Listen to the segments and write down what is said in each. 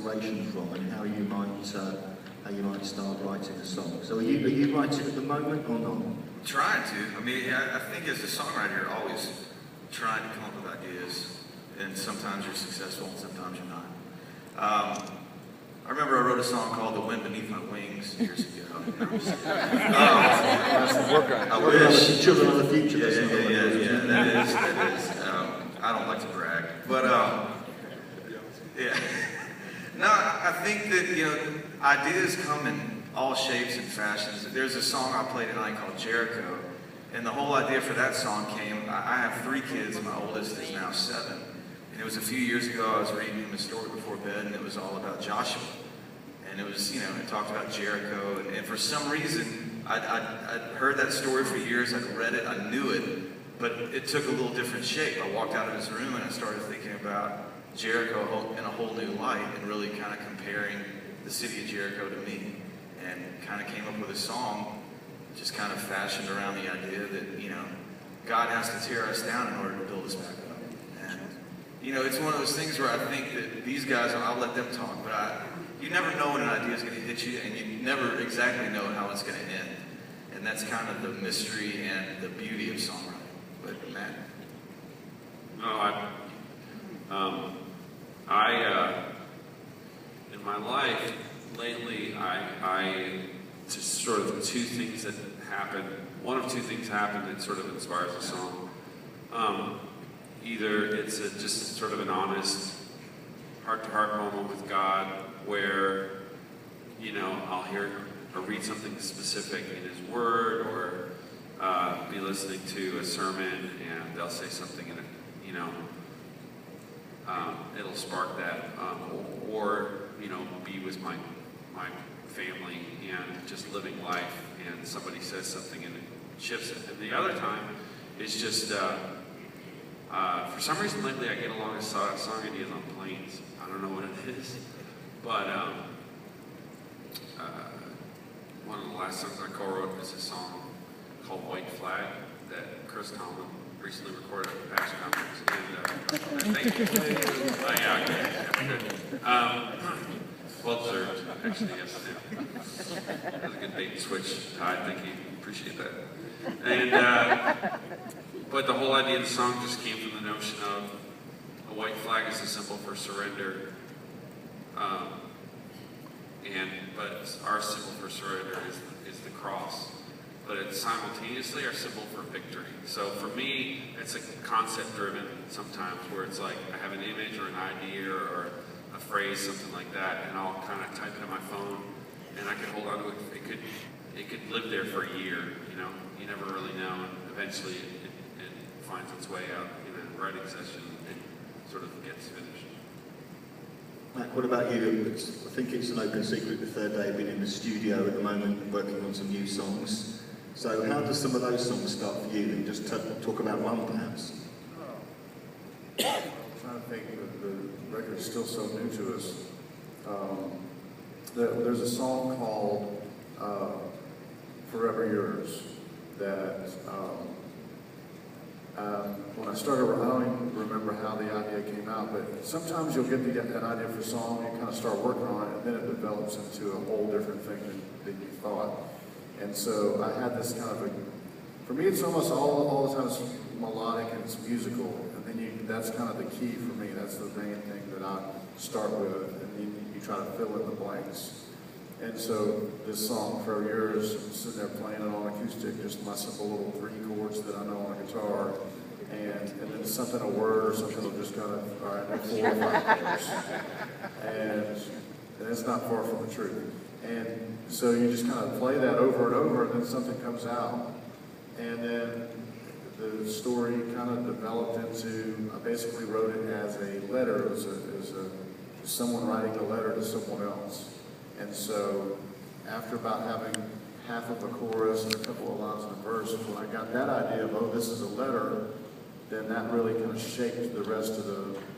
inspiration from, and how you might start writing a song. So are you writing at the moment or not? Trying to. I mean, I think as a songwriter, you're always trying to come up with ideas, and sometimes you're successful, and sometimes you're not. I remember I wrote a song called "The Wind Beneath My Wings" years ago. I wish. Children of the Future. Yeah. That is. I don't like to brag, but yeah. No, I think that ideas come in all shapes and fashions. There's a song I played tonight called Jericho, and the whole idea for that song came. I have 3 kids. My oldest is now 7. And it was a few years ago, I was reading him a story before bed, and it was all about Joshua. And it was, it talked about Jericho. And for some reason, I'd heard that story for years, I'd read it, I knew it, but it took a little different shape. I walked out of his room and I started thinking about Jericho in a whole new light, and really kind of comparing the city of Jericho to me. And kind of came up with a song, just kind of fashioned around the idea that, God has to tear us down in order to build us back up. It's one of those things where I think that these guys, I'll let them talk, but you never know when an idea is going to hit you, and you never exactly know how it's going to end. And that's kind of the mystery and the beauty of songwriting. But Matt? No, in my life, lately, I just sort of 2 things that happen. One of 2 things happen that sort of inspires a song. Either it's just sort of an honest, heart-to-heart moment with God where, I'll hear or read something specific in His Word, or be listening to a sermon and they'll say something in it, it'll spark that, or be with my family and just living life, and somebody says something and it shifts it. And the other time is just. For some reason lately I get a lot of song ideas on planes. I don't know what it is, but one of the last songs I co-wrote is a song called White Flag that Chris Tomlin recently recorded at the PAX conference. And thank you. Good. Well deserved, actually, yes. That was a good bait and switch, Ty. Thank you. Appreciate that. And but the whole idea of the song just came from the notion of a white flag is a symbol for surrender, but our symbol for surrender is the cross, but it's simultaneously our symbol for victory. So for me, it's a concept-driven sometimes, where it's like I have an image or an idea or a phrase, something like that, and I'll kind of type it on my phone, and I can hold on to it. It could live there for a year, You never really know, and eventually it finds its way out in a writing session and sort of gets finished. Matt, what about you? I think it's an open secret the third day being in the studio at the moment working on some new songs. So how do some of those songs start for you? And just talk about one perhaps. I'm trying to think, the record's still so new to us. There's a song called Forever Yours that when I started, I don't even remember how the idea came out, but sometimes you'll get an idea for a song, you kind of start working on it, and then it develops into a whole different thing than you thought. And so I had this kind of for me it's almost all the time it's melodic and it's musical, and then that's kind of the key for me. That's the main thing that I start with, and then you try to fill in the blanks. And so this song, Forever Yours, I'm sitting there playing it on acoustic, just my simple little 3 chords that I know on a guitar, and then something, a word or something will just kind of, all right, 4 or 5 chords. And it's not far from the truth. And so you just kind of play that over and over, and then something comes out. And then the story kind of developed into, I basically wrote it as a letter, as someone writing a letter to someone else. And so after about having half of a chorus and a couple of lines in a verse, when I got that idea of, oh, this is a letter, then that really kind of shaped the rest of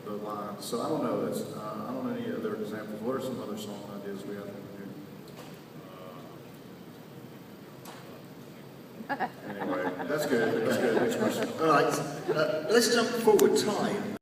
the lines. So I don't know, I don't know any other examples. What are some other song ideas we have to do? Anyway, that's good. Next question. All right, let's jump forward. Time.